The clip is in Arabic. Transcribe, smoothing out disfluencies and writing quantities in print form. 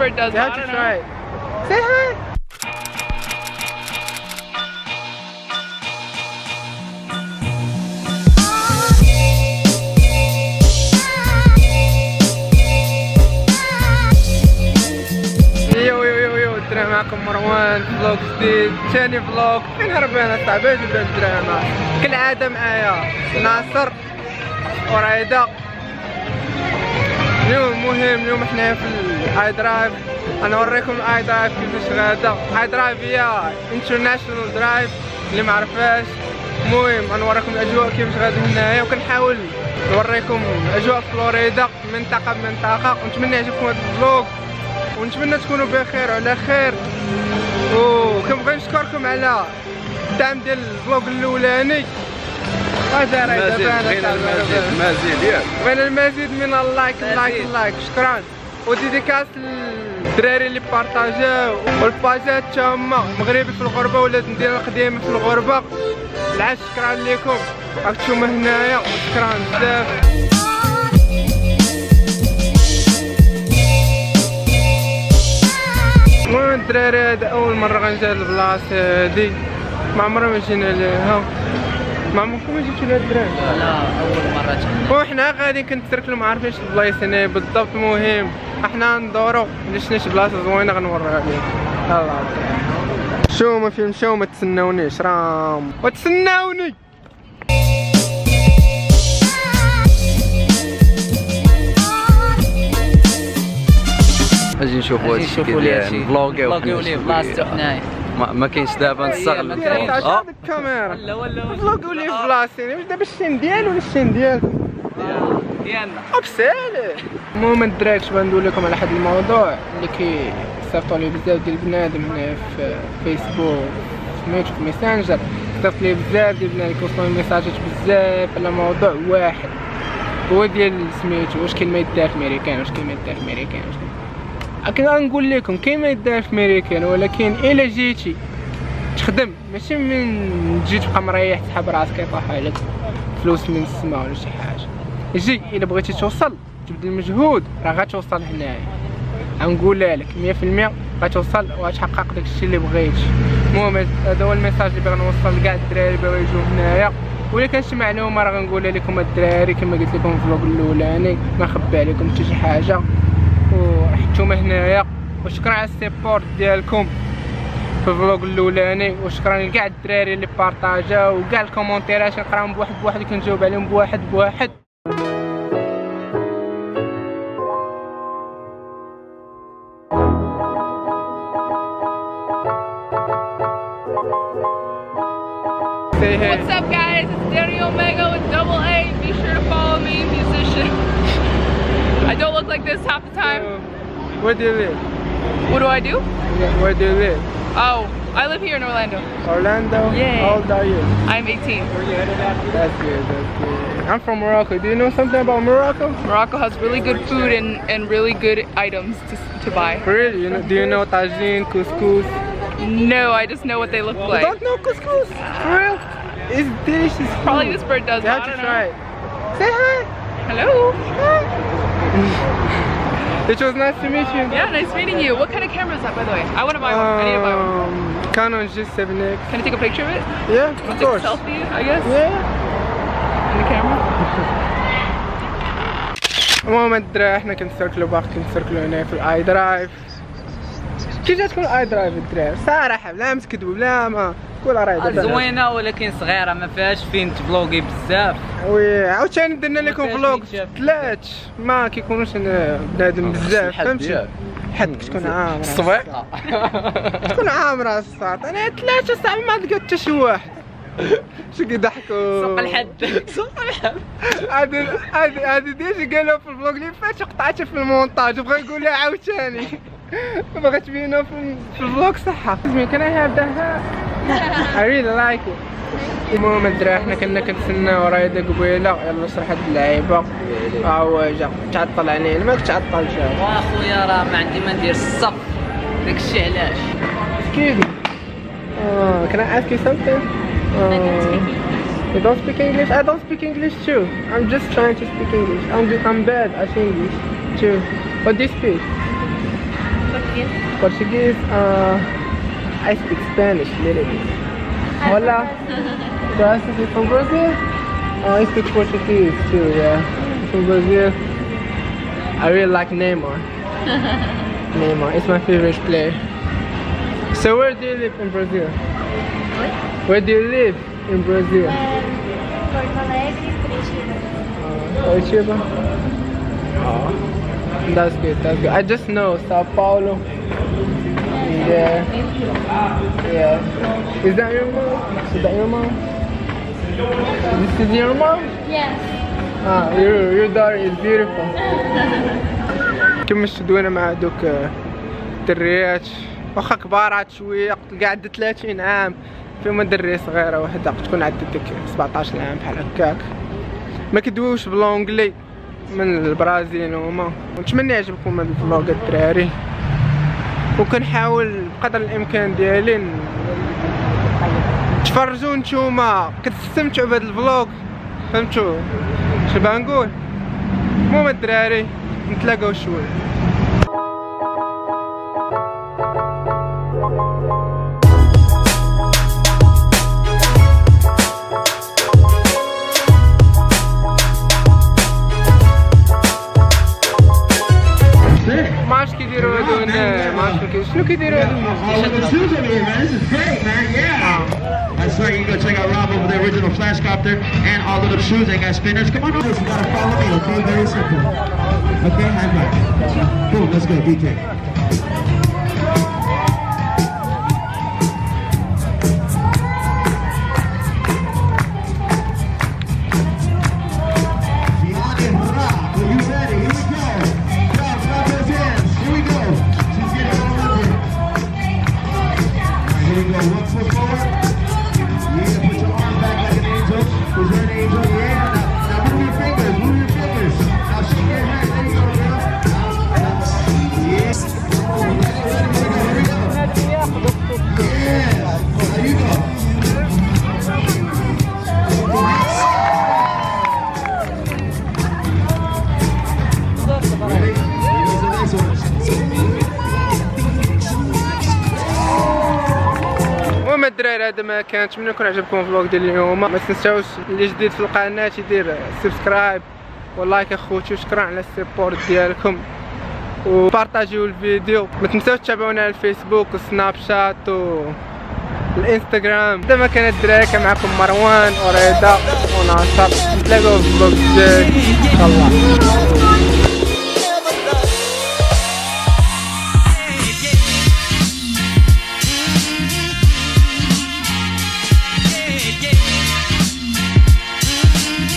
It does. You have to try it. Say hi. معكم مروان في فلوق جديد، ثاني فلوق فين هربانة صاحبي جبنا الدراما كالعادة معايا ناصر وريدة. اليوم حنايا في الاي درايف، غنوريكم الاي درايف كيفاش غادا. اي درايف هي انترناشونال درايف اللي معرفاش. المهم غنوريكم الاجواء كيفاش غادي هنايا، وكنحاول نوريكم اجواء فلوريدا منطقة بمنطقة، ونتمنى يعجبكم هذا الفلوق ونتمنى تكونوا بخير وعلى خير. وكنبغي نشكركم على الدعم ديال الفلوق الاولاني. بغينا المزيد من اللايك. شكرا. وديديكاس للدراري اللي بارطاجاو والباجات تا هما مغربي في الغربه ولا مدينه القديمه في الغربه. العاش شكرا لكم راكم هنايا وشكرا بزاف. المهم الدراري هذا اول مره غنجي هاد البلاصه هادي، ما عمرنا ما جينا ليها. ما عمركم جيتوا لهاد الدراري؟ لا اول مره جينا. وحنا غادي كنتسركلوا ما عارفينش البلايص هنا بالضبط. المهم احنا ندورو الا شفنا شي بلاصه زوينه غنوريها لكم. يلا شو ما في مشاو ما تسناونيش راهم وتسناوني. اجي نشوفوا هادشي ديال فلوغيو بلاصتو حنايا. ما كاينش دابا نستغل الكاميرا. ولا فلوغيو لي بلاصتي. واش دابا الشين ديالي ولا الشين ديالكم؟ ديالنا. بسالي. المهم الدراري كنت ندوي لكم على واحد الموضوع اللي كيصيفطوا لي بزاف ديال البنادم هنا في فيسبوك سميتو في ميسنجر. صيفط لي بزاف ديال البنادم كيوصلوا لي ميساجات بزاف على موضوع واحد، هو ديال سميتو واش كاين ما يدار في ميريكان. غنقول لكم كاين ما يدار في ميريكان، ولكن الا جيتي تخدم ماشي من تجي تبقى مريح تسحب راسك يطيح عليك فلوس من السما ولا شي حاجه. جي الا بغيتي توصل تبذل المجهود راه غتوصل هنايا. غنقولها لك 100% غتوصل وغتحقق داكشي اللي بغيتي. المهم هذا هو الميساج اللي باغي نوصل لكاع الدراري اللي باغيو يجيو هنايا. ولا كان شي معلومه راه غنقولها لكم الدراري كما قلت لكم في الفلوق الاولاني، ما نخبي عليكم حتى شي حاجه. وحتوما هنايا وشكرا على السيبورت ديالكم في الفلوق الاولاني، وشكرا لكاع الدراري اللي بارطاجاو وكاع الكومونتيرات كنقراهم بواحد وكنجاوب عليهم بواحد. What's up guys, it's Danny Omega with double A. Be sure to follow me, musician. I don't look like this half the time. Where do you live? What do I do? Yeah, where do you live? Oh, I live here in Orlando. Orlando? Yeah. How old are you? I'm 18. That's good. I'm from Morocco. Do you know something about Morocco? Morocco has really good food and really good items to buy. Really? Do you know tagine, couscous? No, I just know what they look like. You don't know couscous? For real? It's delicious. Probably this bird does. You have to try it. Say hi. Hello. Hi. It was nice to meet you. Yeah, nice meeting you. What kind of camera is that, by the way? I want to buy one. I need to buy one. Canon G7X. Can I take a picture of it? Yeah, of course. Take a selfie, I guess? Yeah. In the camera? المهم الدراري حنا كنسركلو هنا في الاي درايف. كي جاتكم الاي درايف الدراري؟ صراحة بلا ما تكذبوا بلا ما كل راه زوينة ولكن صغيرة ما فيهاش فين تفلوغي بزاف. وي عاوتاني درنا لكم فلوق 3 ما كيكونوش بنادم بزاف فهمتي. حد كتكون عامرة الصفيقة تكون عامرة الصاط. انا 3 صاحبي ما لقيت حتى شي واحد. شو كيضحكوا سوق الحد. هادي ديجا قالوها في الفلوق اللي فات قطعتها في المونتاج وبغا يقولها عاوتاني. بغا تبينوها في الفلوق صحة. Can I have that hat? I really like it. المهم الدراري حنا كنا كنتسناو رايدة قبيلة. يلا شرح هاد اللعيبة. ها هو جا تعطل عليه ما كتعطل جا. واخويا راه ما عندي ما ندير الصف داكشي علاش. Excuse me. Can I ask you something? You don't speak English? I don't speak English too. I'm just trying to speak English. I'm bad at English too. What do you speak? Portuguese, I speak Spanish a little bit. Hola. Gracias. You from Brazil? I speak Portuguese too, yeah. From Brazil. I really like Neymar. Neymar, it's my favorite player. So where do you live in Brazil? Where do you live in Brazil? Porto Alegre, Curitiba. Curitiba? Oh, that's good, that's good. I just know Sao Paulo. Yeah. Yeah. Is that your mom? Is that your mom? This is your mom? Yes. Your daughter is beautiful. كملت دوينا مع دوك الدريات واخا كبار عاد شويه، تلقى عندها 30 عام، فيهم دريه صغيره وحده تكون عندها ديك 17 عام بحال هكاك. ما كيدويوش بالونجلي من البرازيل هما. ونتمنى يعجبكم هاد الفلوق الدراري، وكنحاول بقدر الامكان ديالي تفرجوا نتوما كتستمتعوا بهاد الفلوق، فهمتوا اش باغي نقول. المهم الدراري نتلاقاو شويه. ما عرفتش كيديروا هادو هنا، ما عرفتش شنو كيديروا هادو. That's right, you can go check out Rob over the original Flashcopter and all of the shoes. They got spinners. Come on over. You gotta follow me, okay? Very simple. Okay, high five. Boom, let's go, DJ. الدراري هذا ما كان، نتمنى يكون عجبكم الفلوق ديال اليوم. ما تنساوش اللي جديد في القناه يدير سبسكرايب واللايك اخوتي، وشكرا على السيبورت ديالكم، وبارطاجيو الفيديو. ما تنساوش تتابعونا على الفيسبوك والسناب شات والانستغرام. دابا كان الدراري، كان معكم مروان ورضا وناصر. نتلاقاو في الفلوق الجاي ان شاء الله.